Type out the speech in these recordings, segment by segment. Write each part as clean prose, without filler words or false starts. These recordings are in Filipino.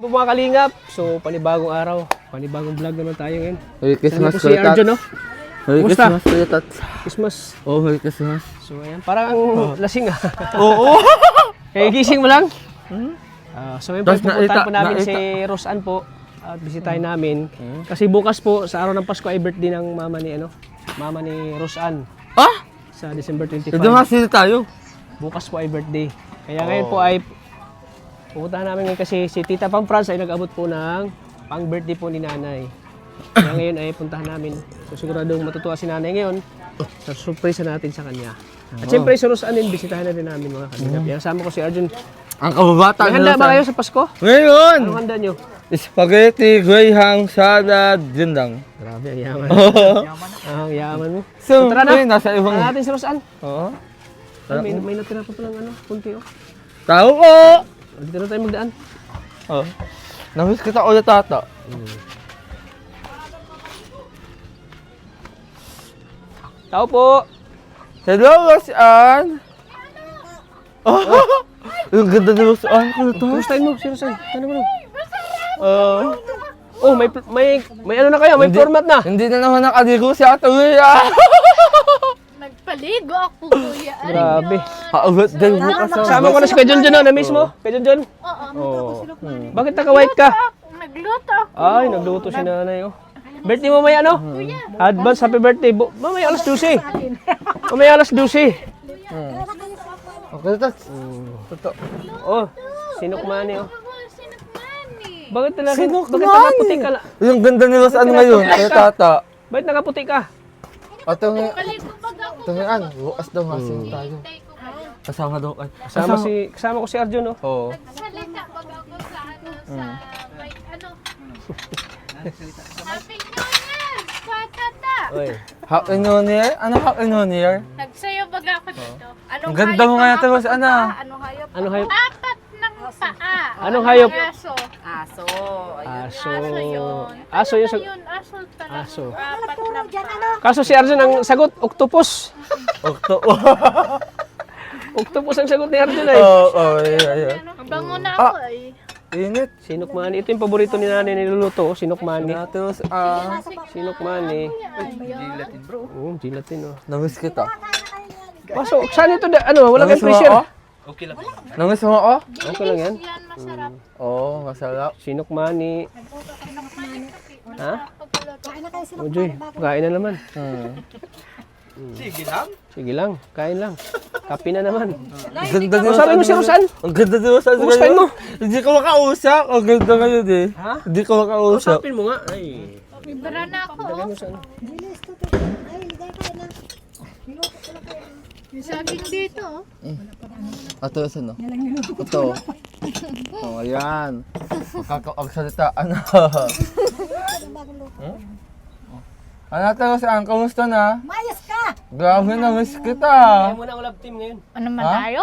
po mga kalingap. So, panibagong araw. Panibagong vlog naman tayo ngayon. Merry Christmas, Si Arjun, no? Merry Kumusta? Christmas, Kuya Tats. Christmas. Oh, Merry Christmas. So, ayan. Parang lasing ah. Oo. Kaya gising mo lang. So, ngayon po, Tapos pupuntahan po namin naita. si Roseanne po. At bisitahin namin. Kasi bukas po, sa araw ng Pasko ay birthday ng mama ni Roseanne. Ah? Sa December 25. Ito nga sila tayo. Bukas po ay birthday. Kaya ngayon po ay pupuntahan namin ngayon kasi si Tita Pam France ay nag-abot po ng pang-birthday po ni Nanay. Kaya ngayon ay puntahan namin. So siguradong matutuwa si Nanay ngayon sa surprise natin sa kanya. At siyempre si Roseanne din, bisitahin na rin namin mga kalingap. Kaya kasama ko si Arjun. Ang kababata. May handa ba kayo sa Pasko? Ngayon! Anong handa nyo? Spaghetti, greyhound, salad, yun lang. Grabe, ang yaman. Ang yaman mo. So, Tara na. nasa ibang... Tara natin si Roseanne. Oo. Ay, may natira pa palang kunti oh. Tao ko! Dito na tayo magdaan. Oh. Namiss kita ulit, tata. Tao po. Hello, Roseanne! Oh, yung ganda ni Roseanne ko na to. Kumustahin mo si Roseanne? Ano mo? Oh, may ano na kayo, may format na. Hindi na naman nakaligo si Ate Uya. Nagpaligo ako, kuya. Grabe. Haulit din bukas. Kasama ko na si Kuya Junjun, no? Na-miss mo? Kuya Junjun? Oo. Bakit naka-white ka? Nagluto ako. Ay, nagluto si nanay, oh. Birthday mo may ano? Advance happy birthday. Mamaya alas 12. Mamaya alas 12. Okay, Tats. Totoo. Oh, sinukmani, oh. Sinakmani. Bakit Sinukmani? nakaputi ka? Yung ganda ni Roseanne ngayon, kaya tata. Bakit nakaputi ka? Ate nga, Paligo pag ako. tungaan, bukas daw nga sila tayo. Tay ko kayo. Kasama daw ay. Kasama ko si Arjun, oh. Oo. Nagsalita pag ako sa ano, sa may ano. Happy New Year! Patata! Oy. Happy New Year? Ano Happy New Year? Nagsayo pag ako dito. Anong Ang ganda mo hayop nga ang ate ako Roseanne, sa ah. paa? Anong hayop? Ano hayop? Apat ng paa. Anong hayop? Aso. Aso. Aso yun. Aso yun. Ano yun? Aso talaga. Aso. Apat ng paa. Kaso si Arjun ang sagot, octopus. Okto. Octopus ang sagot ni Arjun, ay. Oo, yeah. Ang bango na ako ay. Init. Sinukmani. Ito yung paborito ni nanay niluluto, oh. Sinukmani. Ate Roseanne. Sinukmani. Gelatin bro. Oh, gelatin, oh. Namiss kita. Paso, saan ito? Wala kang Namiss mo pressure. ako? Namiss mo ako? Okay lang yan. Yan masarap. Oo, masarap. Sinukmani. Ha? Kain na kayo Oh, Joy, kain na naman. Sige lang, kain lang. Kape na naman. Ang ganda ni Sabi mo si Roseanne? Ang ganda ni Roseanne. Kumustahin mo? Hindi ko makausap. Ang ganda ngayon eh. Ha? Hindi ko makausap. Usapin mo nga. Ay. Libra na ako. Lagay mo sa ano. Yung saging dito. Ate Roseanne, no? Ito. Oh, ayan. Makakapagsalita. Ano? Ano Ate Roseanne, kamusta na? Mayas ka! Grabe na, miss kita. Kaya mo na ang love team ngayon. Ano man Ha? tayo?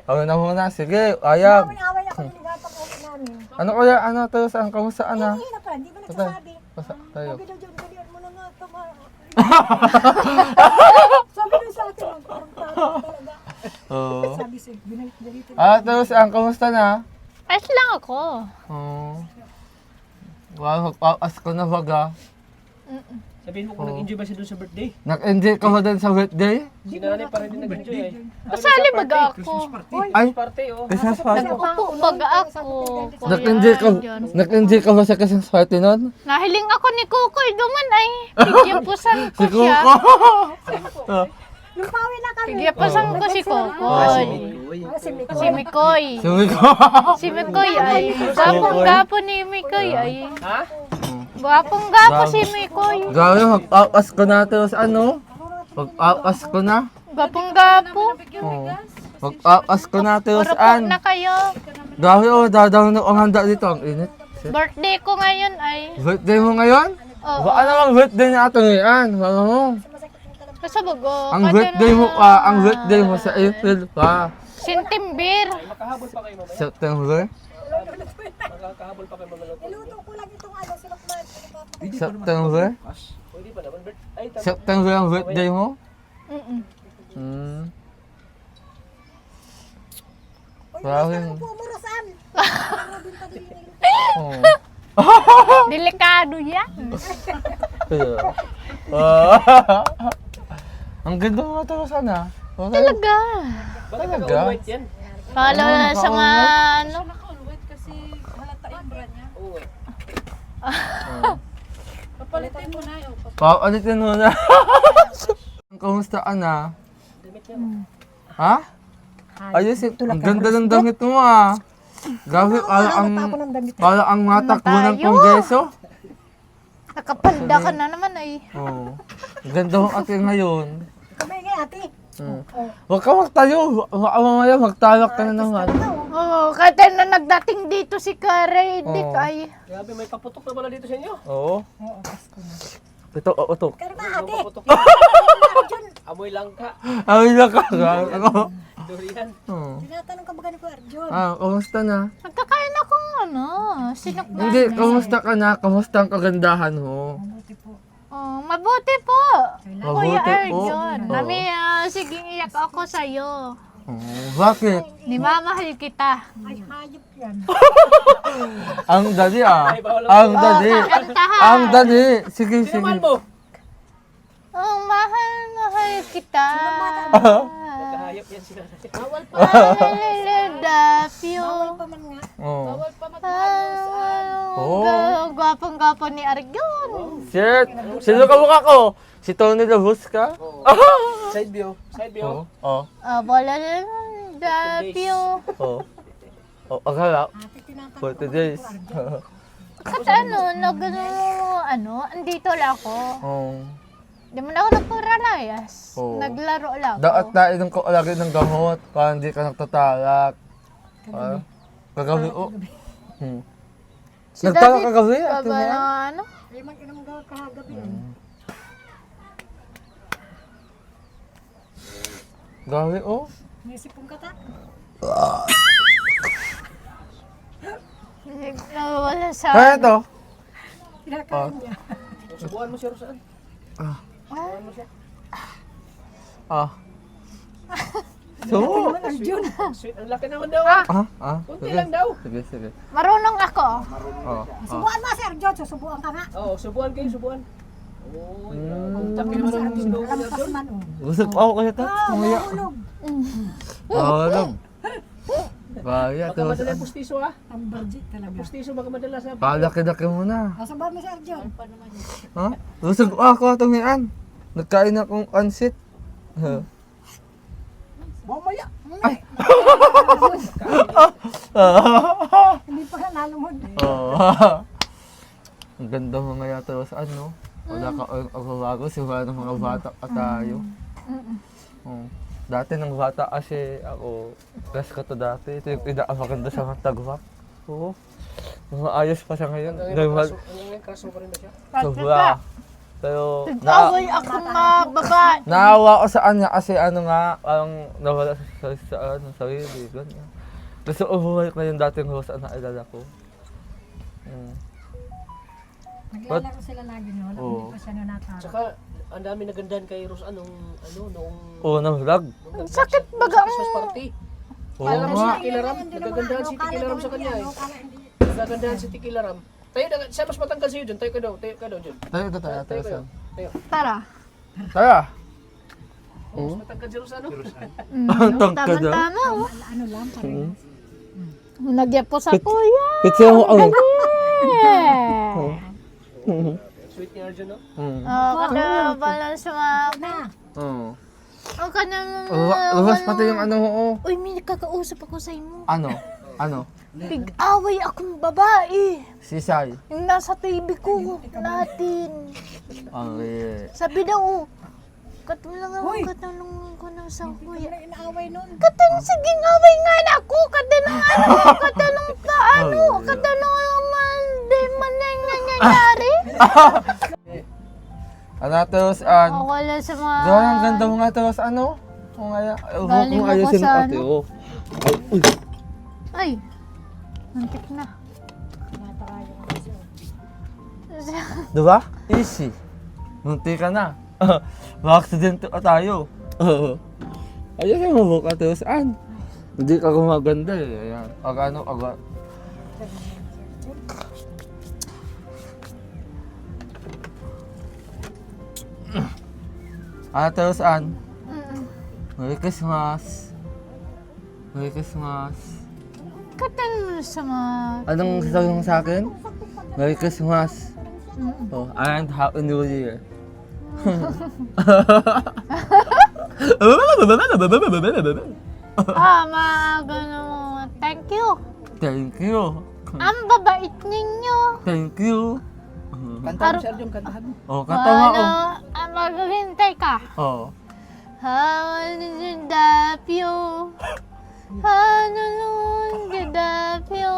Kami na muna. Sige, ayag. Away ako ng gatang ulit namin. Ano kaya, ano Ate Roseanne, kamusta na? Hindi na pala, hindi ba nagsasabi? Pasa tayo. Galian mo na nga ito. Sabi nun sa akin, parang talaga. Oo. Sabi siya, binalik-balitin. Ate Roseanne, kamusta na? Ayos lang ako. Oo. Wow, magpapas ko na baga. Sabihin mo kung nag-enjoy ba siya doon sa birthday. Nag-enjoy ka ba din sa birthday? Si nanay pa rin din nag-enjoy ay. Kasali baga ako. Ay, Party, oh. Christmas party. Upo baga ako. Nag-enjoy ka ba sa Christmas party nun? Nahiling ako ni Kukoy duman ay. Bigyapusan ko Si siya. Kuko. Yung pawi na kami. Bigyapusan ko si Kukoy. Si Miko. Si Mikoy. Sabi ko. Si Mikoy ay. Gapong-gapo ni Mikoy ay. Ha? Gapong-gapo si Mikoy. Gawin, magpapas ko na ito sa ano? Magpapas ko na. Gapong-gapo. Oo. Magpapas ko na ito Puro po saan? na kayo. Gawin, oh, dadawin ang handa dito. Ang init. Birthday ko ngayon ay. Birthday mo ngayon? Oo. Baka namang birthday na ito ngayon. Ano mo? Basta bago. Ang birthday mo pa, ang birthday mo sa April pa. Sintimbir. Makahabol pa kayo mamaya. September? Makahabol pa kayo mamaya. Niluto ko lang itong ano, sinukman. September? Pwede pa naman. Ay, September ang birthday mo? Mm-mm. Hmm. Uy, Grabe. upo mo, Rosan. Oh. Delikado yan. Ang ganda mga to sana. Talaga. Bakit Talaga? naka-white yan? Kala na sa mga ano. Oo. Papalitin mo na. Kamusta Ana? Ha? Ayos, ang ganda ng damit mo ah. Gabi, para ang matakbo ng Tayo. kongreso. Nakapalda ka na naman ay. Oo. Ang ganda mo ate ngayon. Kamay nga ate. Huwag ka magtayo. Mamaya magtalak ka na naman. Oo, kaya na nagdating dito si Karen. Dik Oo. ay. Grabe, may paputok na pala dito sa inyo. Oo. Ito, utok. Kaya ba ate? Paputok. Amoy langka. Ay, nakakaroon ako. Durian. Oo. Tinatanong ka ba ni Kuya Arjun? Kamusta na? Nagkakain akong ano, sinukman. Hindi, kamusta ka na? Kamusta ang kagandahan mo? Mabuti po. Oh, mabuti po. Kuya Mabuti po. Arjun. Oo. Mami, sige iyak ako sa'yo. Bakit? Nimamahal kita. Ay, hayop yan. Ang dali ah. Ay, bawal Ang dali. Kantahan. Ang dali. Sige, Sino sige. man mo? Oh, mahal kita. Kahayop yan sila. Bawal pa. I love you. Pa man nga. Oo. Gwapong-gwapo ni Arjun. Shit. Sino ka mukha ko? Si Tony Labus ka? Side view. Side view. Oo. Oo. Wala lang, love you. Oo. Oo. Akala. Ate, tinatanong For ka ba today's. ni Kuya Arjun? Kasi andito lang ako. Oo. Di mo na ako nagparalayas. Oo. Naglaro lang Dapat ako. na inom ko lagi ng gamot para hindi ka nagtatalak. Kagabi. Oh. Si Nagtalak David, kagabi? ka Ate ba Mia? na ano? Ay, mag-inom ka kahagabi. Gabi, oh. May sipong kata. Nawala sa... Kaya ito. Kinakain niya. Subuhan mo siya Rosan. So, Arjun. Sweet, ang laki naman daw. Kunti Sige. lang daw. Sige, sige. Marunong ako. Subuan mo si Arjun. Susubuan ka nga. Oo, subuhan kayo, subuhan. Oo, ang taki naman ang sinubo Alam niya ka doon. man oh. Gusto ko ako kaya ito. Mamaya. Mahulog. Alam. Kaya Baka ito. madala yung pustiso ha. Ang budget talaga. Pustiso baka madala sa... Palaki-laki mo na. Subuan mo si Arjun. Ha? Gusto ko ako tumian. Nagkain akong pansit. Mamaya. Hindi pa ka nalumod. Ang ganda mo nga yata sa ano. Wala ka bago simula ng mga bata ka tayo. Dati ng bata kasi ako, crush ko to dati. Ito yung pinakamaganda sa mga tagwak. Oo. Maayos pa siya ngayon. Hanggang kaso pa rin ba siya? Sobra. Pero Away akong babae. naawa ko sa kanya kasi ano nga, parang nawala sa ano, sarili. Ganyan. Gusto ko bumalik na yung dating host na naalala ko. Naglalaro sila lagi no. Wala Oo. hindi pa siya nataro. Tsaka, ang dami nagandahan kay Ros noong Unang vlog. Sakit baga Christmas party. Oo Alam mo nga. si Tikilaram, nagagandahan si Tikilaram sa kanya eh. Nagagandahan si Tikilaram. Tayo, siya mas matangkal sa'yo dyan. Tayo ka daw dyan. Tayo, tayo, Tayo tayo. kayo. Tayo. Tara. Tayo. Mas matangkal si Ros Ang tangkad daw. Tama-tama. Oh. Ano lang parehas. Nagyapo sa kuya. Pitsi mo ako. Sweet ni Arjun, no? Kada balan sa mga... Na. Oo. Ang kanang... Lumas pati yung ano mo. Uy, may nakakausap ako sa imo. Ano? Ano? Big-away akong babae. Sisay. Yung nasa TV ko natin. Okay. Sabi daw, katanong ko ng sa kuya. Wala inaaway nun. Sige away nga na ako. Katanong ka ano. Katanong naman. Di man na yung nangyayari. Ano terus an? Wala sa mga... Gawin ang ganda mo nga terus ano? Kung kaya, Galing kung ako ayusin mo sa ate. ano? Oh. Uy. Ay, nantik na. Diba? Easy. Munti ka na. Ma-accident ka tayo. Ayusin mo ka terus an. Hindi ka gumaganda eh. Ayan. Pag ano, Ate Rosan, Mm-mm. Merry Christmas. Merry Christmas. Katan mo sa mga... Anong sasabihin mo sa akin? Merry Christmas. Mm-mm. Oh, and Happy New Year. Mga ganun. Thank you. Thank you. Ang babait ninyo. Thank you. Kanta mo, Sergio, kantahan mo. Oh, kanta nga oh. Maghihintay ka. Oh. Hanunudapyo. Hanunudapyo.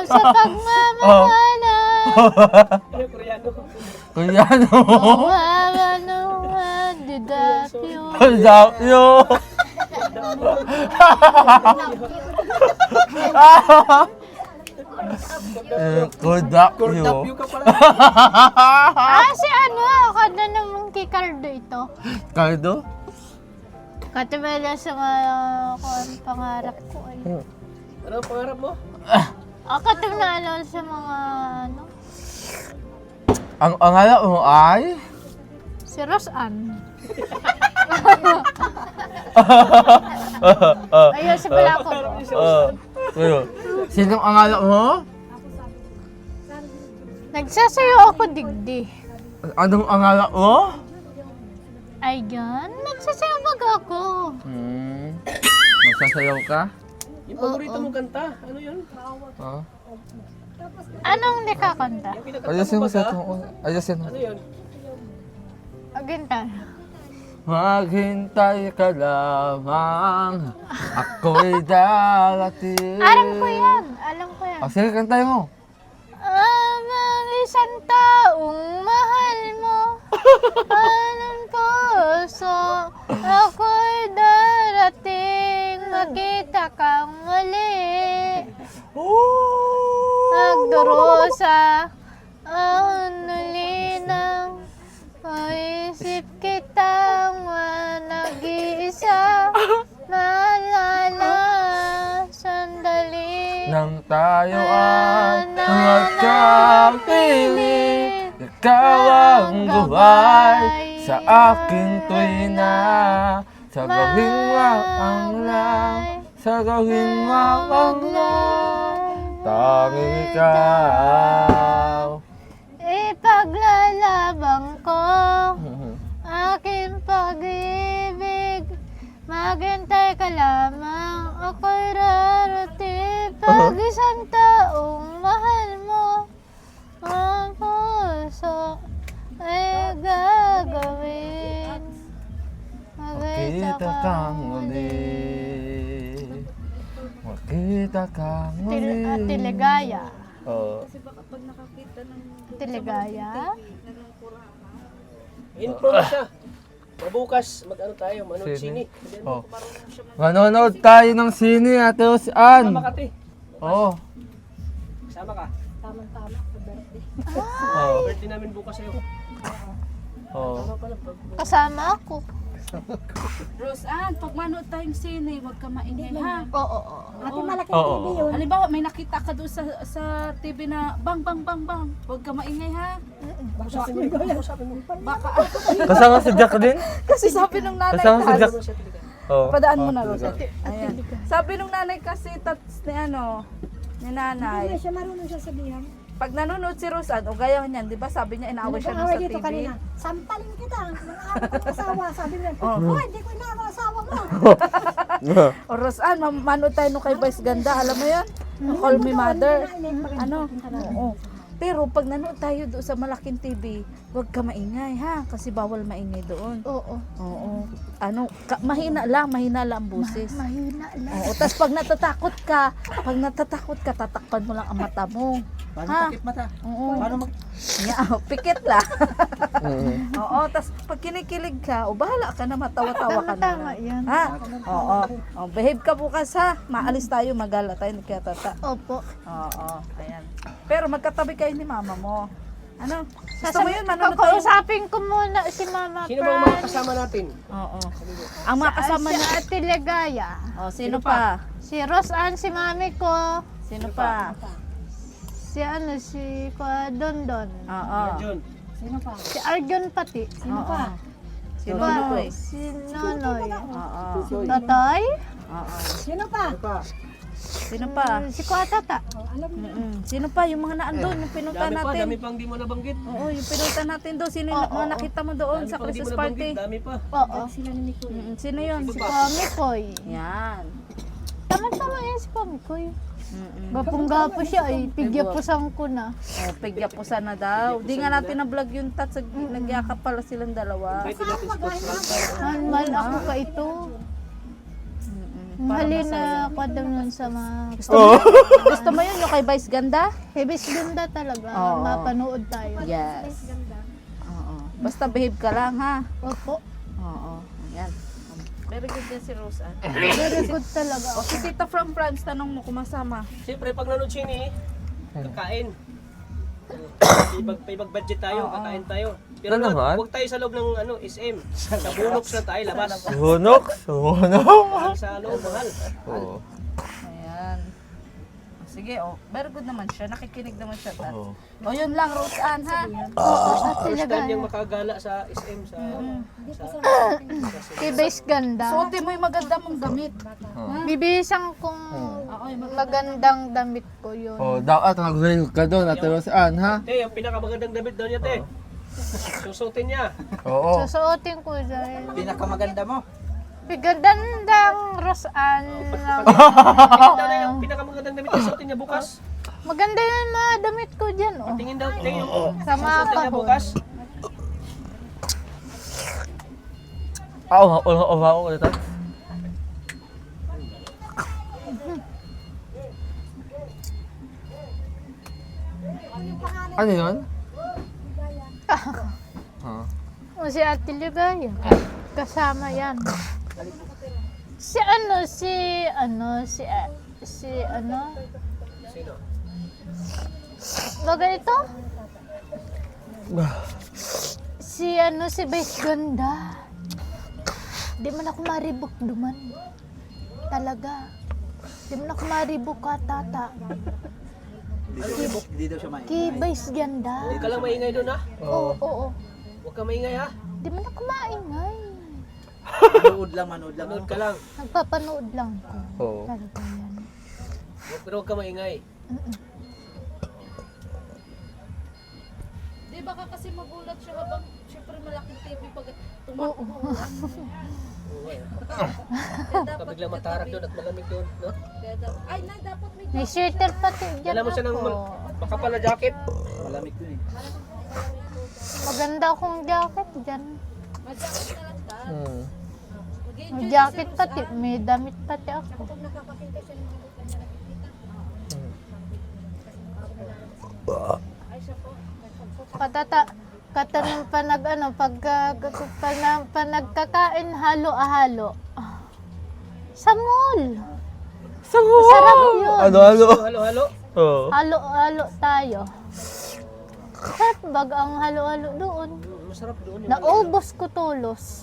Sa pagmamahalan. Ano, Koreano? Koreano. Hanunudapyo. Love you. Good luck you. Kordapyo ka pala. Si ano, kada namang kikardo ito. Cardo? Katabala sa mga pangarap ko ay. Ano ang pangarap mo? Katabala sa mga ano, Ang alam mo ay? si Rosan. Ayun, si Balako. Pero, sinong ang alam mo? Nagsasayo ako digdi. Anong ang alam mo? Ayun, nagsasayo mag ako. Magsasayaw ka? Yung paborito mong kanta, ano yun? Oh. Anong nakakanta? Yung kinakanta Ayusin mo mo ba sa ka? itong... Ayusin mo. Ano yun? Aginta. Maghintay ka lamang, ako'y darating. Alam ko yan. Alam ko yan. Oh, sige, kantay mo. Ang isang taong mahal mo. Anong puso, ako'y darating. Makita kang muli. Nagdurusa ang nulinang. Maisip kitang nag-iisa. Naalala sandali. Nang tayo ay magkapiling, ikaw ang buhay sa aking tuwina. Sa gawing waang lang, sa gawing waang lang, tanging ikaw. Ipaglalabang ko aking pag-ibig. Maghintay ka lamang, ako'y rarating. Pag isang taong mahal mo, ang puso ay gagawin. Makita kang muli, makita kang muli. Tiligaya. Oh. Tiligaya. Info mo siya. Mabukas, mag-ano tayo, manood sini. Oh. Manonood tayo ng sine, Ate Rosan. Sama ka, te. Oh. Sama ka. Tamang-tama sa birthday. Oh. Birthday namin bukas sa'yo. Oh. Sama pala pag... Kasama ako. Roseanne, pag manood tayong sine, huwag ka maingay ha. Oo. Ate, malaking Oo. TV yun. Halimbawa, may nakita ka doon sa TV na bang bang bang bang. Huwag ka maingay ha. Kausapin mo, kausapin mo. Baka, Kasama si Jacqueline? kasi sabi nung nanay, Kasama si Jack. Oh. padaan mo na Roseanne. Ayan. Sabi nung nanay kasi, tats ni ano, ni nanay, Siya marunong siya sabihan. pag nanonood si Roseanne, o gaya niyan, di ba sabi niya inaaway siya dun Nag-aaway sa dito TV? kanina. Sampalin kita. Nang-aaway ko ng asawa. Sabi niya, Oh. oh, hindi ko inaaway ang asawa mo. O Roseanne, manood tayo nung kay Vice Ganda, alam mo yan? Call me mother. Ano? Oo. Pero pag nanood tayo doon sa malaking TV, huwag ka maingay ha, kasi bawal maingay doon. Oo. Oo. Ano, mahina lang ang busis. Mahina lang. Oo, tapos pag natatakot ka, tatakpan mo lang ang mata mo. Paano Ha? takip mata? Oo. Paano mag... Pikit lang. Oo, tapos pag kinikilig ka, bahala ka na, matawa-tawa ka na. Tama yan. Ha? Oo. Oh, behave ka bukas ha. Maalis tayo, magala tayo, kaya tata. Opo. Oo, ayan. Pero magkatabi kayo ni mama mo. Ano? Gusto mo yun, manonood tayo? Kakausapin ko muna si Mama Sino bang mga kasama natin? Oo. Ang mga kasama Si na... Ate Ligaya. Oh, sino pa? Si Roseanne, si mami ko. Sino pa? Si ano, si Kuya Dondon. Oo. John. Sino pa? Si Arjun pati. Sino pa? Si Nonoy. Si Nonoy. Oo. Totoy. Oo. Sino pa? Sino pa? Si Kuya Tata. Sino pa? Yung mga naandun, yung pinunta Dami pa, natin. dami pang di mo nabanggit. Oo, yung pinunta natin doon. Sino yung mga nakita mo doon Dami sa pang di mo Christmas nabanggit, party? dami pa. Oo. Sino yun? Si Pamikoy. Yan. Tama-tama yan si Pamikoy. Gapong-gapo siya ay pigyapusan ko na. Oh, pigya po sana daw. Di nga natin na-vlog yung tats. Nagyakap pala silang dalawa. Pwede natin sponsor. Man ako ka ito. Halina ko nun sa mga Gusto mo yun yung kay Vice Ganda? Hebes ganda talaga. Oo. Mapanood tayo. Yes. Oo. Basta behave ka lang ha. Opo. Oo. Ayan. Very good din si Roseanne. Very good talaga. O si Tita from France, tanong mo kung masama. Siyempre, pag nanood siya ni, kakain. Pag-budget tayo, kakain tayo. Pero Ano naman? huwag tayo sa loob ng SM. Sa buloks na tayo, labas. Hunok? Hunok? Mahal sa loob, mahal. Oo. Ayan. Sige, very good naman siya. Nakikinig naman siya. Tat. Oo. O yun lang, Roseanne ha. First time niyang makagala sa SM. Sa Hebes ganda. Suotin mo yung maganda mong damit. Bibihisang kong magandang damit ko yun. Oh, dapat nag-ring ka doon, Ate Roseanne, ha? Te, yung pinakamagandang damit daw niya, te. Susutin niya. Oo. Susuotin ko dahil Pinakamaganda mo. bigandang Roseanne. Tingin daw na yung pinakamagandang damit niya, susutin niya bukas. Maganda yung mga damit ko dyan, oh. Tingin daw, te, yung Sa mga susutin niya kahon. bukas. Oo, ulit. Ano yun? O si Ate Ligaya. Kasama yan. Si ano, Sino? Baga ito? Si Vice Ganda. Di man ako maribok duman. Talaga. Di man ako maribok ka, tata. Hindi daw siya maingay. Ki Vice Ganda. Huwag ka lang maingay doon, ha? Oo. Huwag ka maingay, ha? Di man ako maingay. Manood lang. Manood ka lang. Nagpapanood lang ko. Oo. Talaga yan. Pero huwag ka maingay. Di baka kasi magulat siya habang syempre malaking TV pag Oo. tumakbo. Huwag ka biglang matarak doon at malamig doon, no? Ay, dapat may May sweater pati dyan Dala mo siya ng ako. makapal na jacket. Malamig dun eh. Maganda akong jacket dyan. jacket na lang ta. May jacket pati, may damit pati ako. Katanong pa nagkakain halo-halo. Sa mall. Masarap yun. Ano? Halo-halo. Oo. Halo-halo tayo. Sarap bag ang halo-halo doon. Masarap doon. Naubos ko tulos.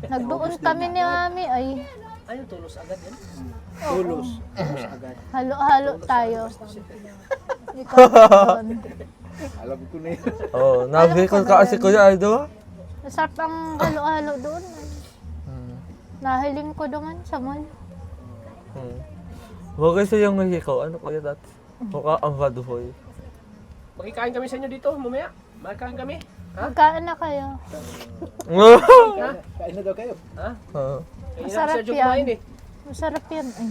Nagdoon kami ni Mami ay Ayun, tulos agad yan. Tulos. Tulos agad. halo-halo tayo. Ikaw doon. Alam ko na yun. Oo, nag-record ka kasi Kuya Aldo. Masarap ang halo-halo doon. Nahiling ko naman sa mall. Huwag kasi yung Mexico. Ano kaya dati? Mukha ang vaduhoy. Makikain kami sa inyo dito, mamaya. Makikain kami. Magkaan na kayo. Kain na daw kayo. Ha? Kaya Masarap na sa yan. kumain eh. Masarap yan. Ay.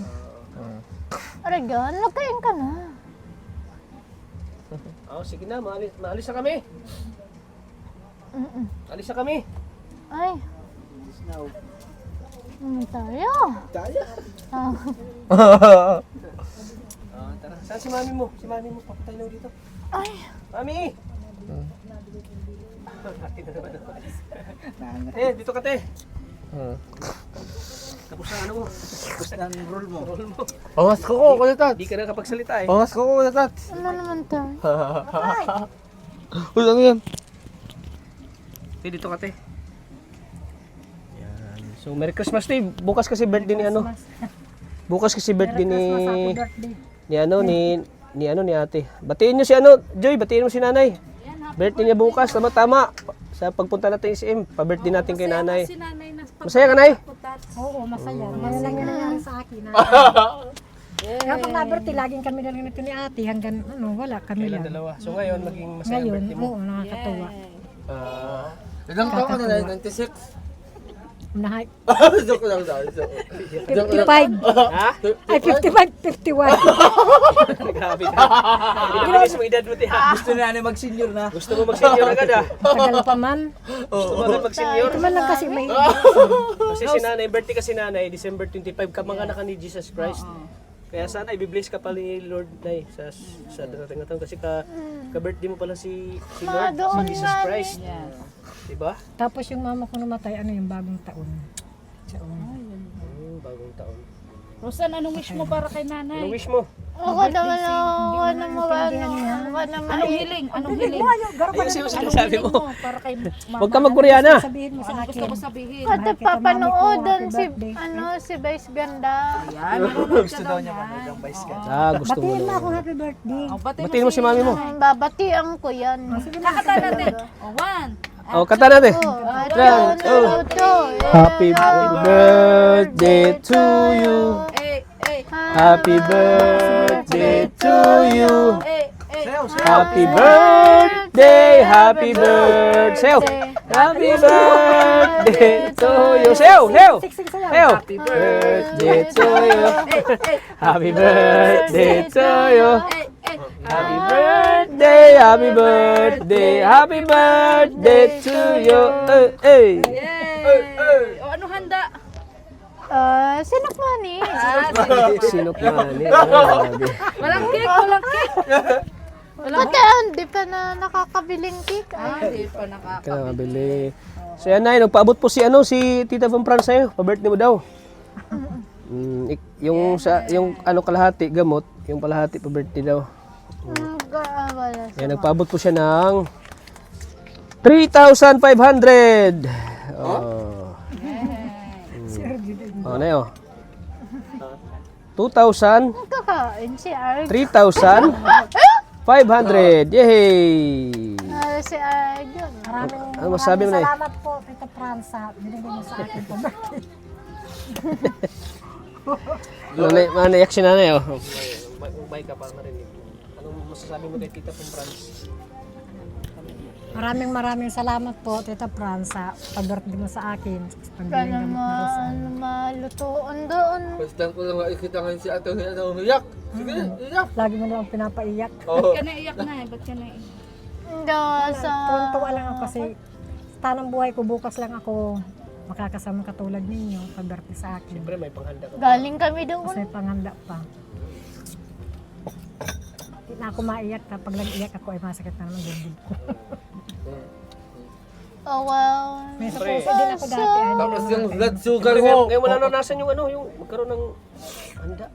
Aragan, nagkain ka na. Oh, sige na, maalis na kami. Alis na kami. Ay, Now, tayo. tayo. Ah, Tara. Saan si mami mo? Si mami mo, papatay na dito. ay, Mami! Eh, dito ka, te. Tapos na ano mo? Tapos na ang roll mo. Roll mo. Pangas ko ko, Kuya Tats. Di ka na kapagsalita eh. Pangas ko ko, Kuya Tats. ano naman tayo? Uy, ano yan? Te, dito ka, te. Yan. So, Merry Christmas, te. Bukas kasi birthday ni ano. Bukas kasi birthday ni Birthday. ni ate. Batiin niyo si Joy, batiin mo si nanay. Birthday niya bukas, tama. Sa pagpunta natin sa SM, pa-birthday natin kay nanay. Si nanay na Masaya ka, nay? Oo, masaya. Ngayon lang yung nangyari sa akin. Kapag na-birthday, laging kami na lang nito ni ate hanggang wala kami Kailan lang. dalawa. So ngayon, maging masaya ang Ngayon, birthday mo. oo, nakakatuwa. Ilang taon ka na lang? 96? Nahay. Joke lang daw. 55. Ha? Ay, 55, 51. Grabe ka. Pinabilis mo edad mo, tiha. Gusto na namin mag-senior na. Gusto mo mag-senior agad, ha? Tagal pa man. Gusto mo agad mag-senior? Ito man lang kasi may... Kasi si nanay, birthday kasi nanay, December 25, kamangana ka ni Jesus Christ. Kaya sana i-bless ka pala ni Lord Nay sa darating na taon kasi ka-birthday mo pala si Lord, si Jesus Christ. Diba? Tapos yung mama ko namatay, yung bagong taon. Bagong taon. Rosan, anong wish mo para kay nanay? Anong wish mo? Ako naman Anong hiling? Anong hiling? Ayun siya sinasabi mo. Para kay mama. Huwag ka mag-Koreana. Sabihin mo sa Ano akin. gusto mo sabihin? Ate, papanoodon si Vice Ganda. Yan, Gusto daw niya kami ng vice ka. Gusto mo Batiin mo na. ako, happy birthday. Batiin mo si mami mo. Babatian ko yan. Kakata natin. One. Kata natin. Happy birthday to you. Happy birthday to you. Happy birthday, happy birthday. Happy birthday to you. Sayo. Happy birthday to you. Happy birthday to you. Happy birthday, happy birthday, happy birthday to you. Hey. O, ano handa? Sinakmani. Sino ka ni? Walang cake, walang cake. Ate, hindi pa na nakakabiling cake. Hindi pa nakaka. Kaya mabili. So yan na, nagpaabot po si Tita Van Fran sa'yo. Pa-birthday mo daw. Yung kalahati gamot, yung kalahati pa-birthday daw. Yan, nagpaabot po siya ng 3,500. Na yun. 2,000, Kakain si Arg. 3,500. Yay! Si Arg yun. Ano masabi mo na eh? Salamat po, Tita Franza. Binigay mo sa akin po birthday. Naiyak si nanay, oh. May ka pa marinig. Anong masasabi mo kay Tita Van Fran? Maraming salamat po, Tita Franza. Pag-birthday mo sa akin. Ka naman malutoon doon. Basta ko lang makikita ngayon si Atong umiyak. Sige, iyak. Lagi mo naman pinapaiyak. Ba't ka naiyak na eh? Ba't ka naiyak? Hindi sa... Tuwan-tuwa lang ako kasi sa tanang buhay ko, bukas lang ako makakasama katulad ninyo pag-birthday sa akin. Siyempre may panghanda ka. Galing kami doon. Kasi panghanda pa. Hindi na ako maiyak. Kapag lang iyak ako ay masakit na naman dibdib ko. Oh, well. May supuso din ako dati. Tapos yung blood sugar mo. Ngayon mo naranasan yung yung magkaroon ng handa.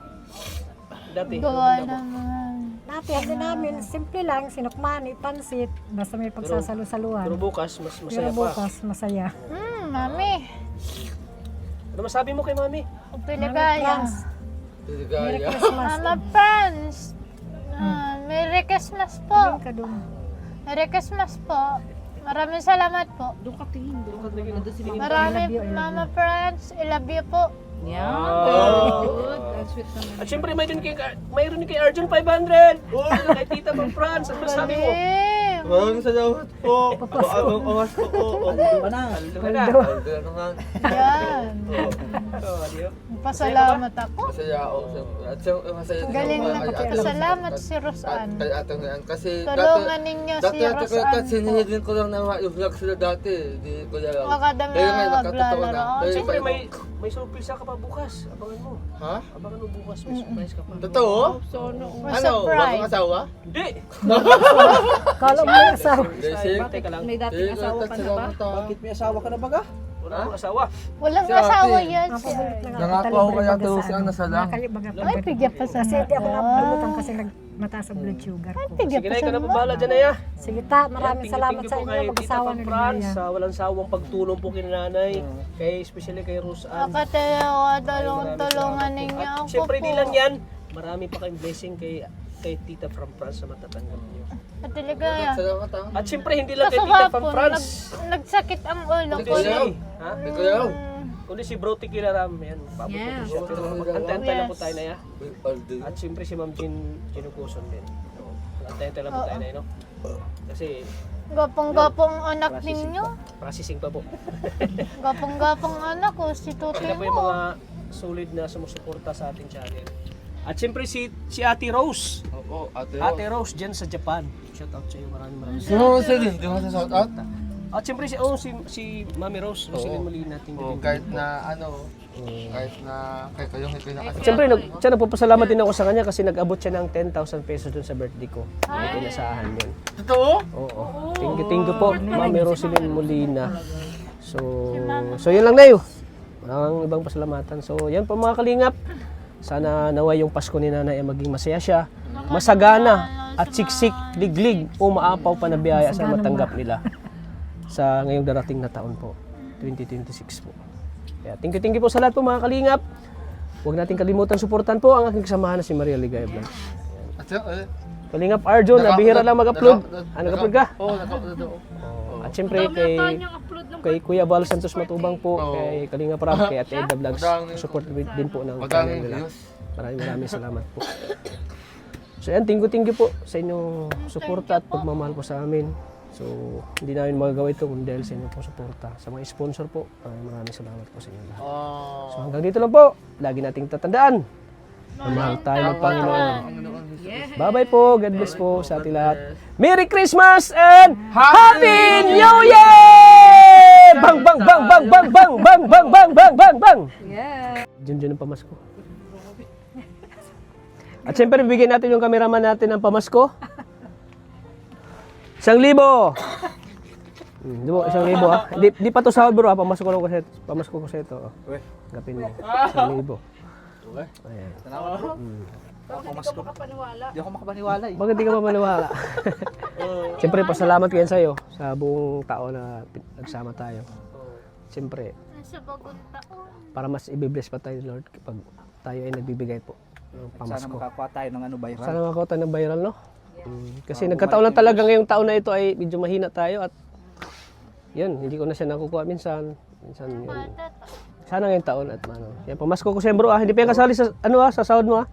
Dati. Gawa naman. Dati hindi namin, simple lang, sinukmani, pansit, basta may Pero pagsasalu-saluan. bukas, mas Pero masaya pa. bukas, masaya. Mami. Ano masabi mo kay mami? Piligaya. Merry Ligaya. Christmas. Mama Franz. Merry Christmas po. Doon ka doon. Merry Christmas po. Maraming salamat po. Doon ka tingin. Doon ka tingin. Nandun si Mama. Maraming Mama Franz. I love you po. Yan. Very good. Ang sweet naman. At syempre mayroon din kay Arjun 500. Kay Tita Van Fran, ano masabi mo? Maraming salamat po. Ang oras ko po. Ano na? Ano nga? Yan. Pasalamat ako. Masaya ako. At siyang masaya din Galing ako na kay Ate pasalamat Rose si Rosan. Kay Ate Rose. Kasi Tulungan ninyo si dati Rosan. sinihidin ko lang na ma-vlog sila dati. Hindi ko lang. Makadami Kaya ngayon, na nakatotoo na. maglalaro. Kaya Siyempre pa- may surprise ka pa bukas. Abangan mo. Ha? Abangan mo bukas, may surprise ka pa. Totoo? Sono. May Ano? Bagong surprise. asawa? Hindi! Kala mo yung asawa. Sige. Teka lang. May dating asawa ka na ba? Bakit may asawa ka na baga? Wala akong asawa. Walang Si ate. asawa yan. Papabulit lang Nangako ako kay Ate Rose ang nasa lang. Ay, bigyan pa sa Kasi hindi ako napalutan kasi mataas ang blood sugar ko. Bigyan Sige pa na, sa ikaw na po bahala dyan, Naya. Sige ta, maraming salamat sa inyo kay Tita mag-asawa Pang ni Franz Lilia. sa walang sawang pagtulong po kay nanay. Kay especially kay Rose Ann. Akatayawa, tulungan ninyo At ako syempre po. di lang yan. Marami pa kayong blessing kay Tita from France na matatanggap niyo. At Ligaya. Salamat ang. At syempre hindi lang kay Kaso Tita from hapon, France. nagsakit ang ulo Kundi ko. si, ha? Ikaw yaw. Kundi si Bro Tikilaram. Yan, paabot po po siya. Pero antay-antay lang po tayo na ya. At syempre si Ma'am Ginukuson din. Antay-antay lang po tayo na no? Kasi Gapang-gapang anak ninyo. processing pa po. Gapang-gapang anak ko, si Sila Tutoy po yung mo. mga solid na sumusuporta sa ating channel. At syempre si Ate Rose. Oo, Ate Ate Rose. Rose dyan sa Japan. Shout out sa iyo, maraming Si Rose din, di mo sa shout out? At syempre si Mami Rose, Roselyn Molina, Oo, kahit na ano, kahit na kahit kayong hindi na kasi. Siyempre, nagpapasalamat din ako sa kanya kasi nag-abot siya ng 10,000 pesos dun sa birthday ko. Hindi inasahan yun. Totoo? Oo. Thank you po, Mami Roselyn Molina. So yun lang na yun. Walang ibang pasalamatan. So yan po mga kalingap. Sana naway yung Pasko ni Nanay ay maging masaya siya, masagana at siksik, liglig o maapaw pa na biyaya sa matanggap nila sa ngayong darating na taon po, 2026 po. Kaya thank you po sa lahat po mga kalingap. Huwag natin kalimutan suportan po ang aking kasamahan na si Maria Ligaya Vlog. At siyempre, Kalingap Arjo, nabihira lang mag-upload. Nag-upload ka? Oo, nag-upload ako. At syempre kay Kuya Bal Santos Matubang po, kay Kalingap Rab, kay Ate Edda Vlogs, support din po ng channel Madaming nila. views. Maraming salamat po. So yan, thank you po sa inyong suporta at pagmamahal po sa amin. So hindi namin magagawa ito kung dahil sa inyong po suporta. Sa mga sponsor po, maraming salamat po sa inyo lahat. So hanggang dito lang po, lagi nating tatandaan na mahal tayo ng Panginoon. Bye-bye po, God bless po sa ating lahat. Merry Christmas and Happy New Year! Bang bang bang bang bang bang bang bang bang bang bang bang. Yeah. Diyan ang pamasko. At siyempre bigyan natin yung cameraman natin ng pamasko. 1,000. Di ba, 1,000 ha? Di pa to sahod bro ha, pamasko ko sa ito. Gapin mo. 1,000. Ayan. Hindi ako makapaniwala eh. Bakit di ka mapaniwala? Siyempre, pasalamat ko yan sa'yo sa buong tao na nagsama tayo. Siyempre, Sa bagong taon. para mas i-bless pa tayo, Lord, kapag tayo ay nagbibigay po ng Sana pamasko. makakuha tayo ng ano viral. Sana makakuha tayo ng viral, no? Kasi nagkataon lang talaga ngayong taon na ito ay medyo mahina tayo at yun, hindi ko na siya nakukuha minsan yun. Sana ngayong taon at ano. Yan, pamasko ko sa'yo bro hindi pa yan kasali sa, sa sahod mo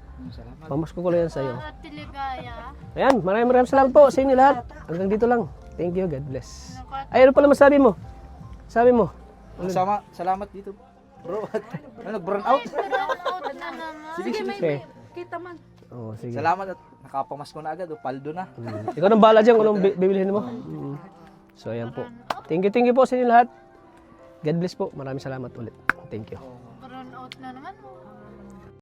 Pamasko ko lang yan sa'yo. At Ligaya. Ayan, maraming salamat po sa inyo lahat. Hanggang dito lang. Thank you, God bless. Ay, ano pala masabi mo? Sabi mo? Salamat dito. Bro, nag-burn out. Out na naman. Okay. Kita man. Oh, sige. Salamat at nakapamasko na agad. Paldo na. Ikaw nang bahala dyan kung anong bibilihin mo. So, ayan po. Thank you po sa inyo lahat. God bless po. Maraming salamat ulit. Thank you. Burn out na naman.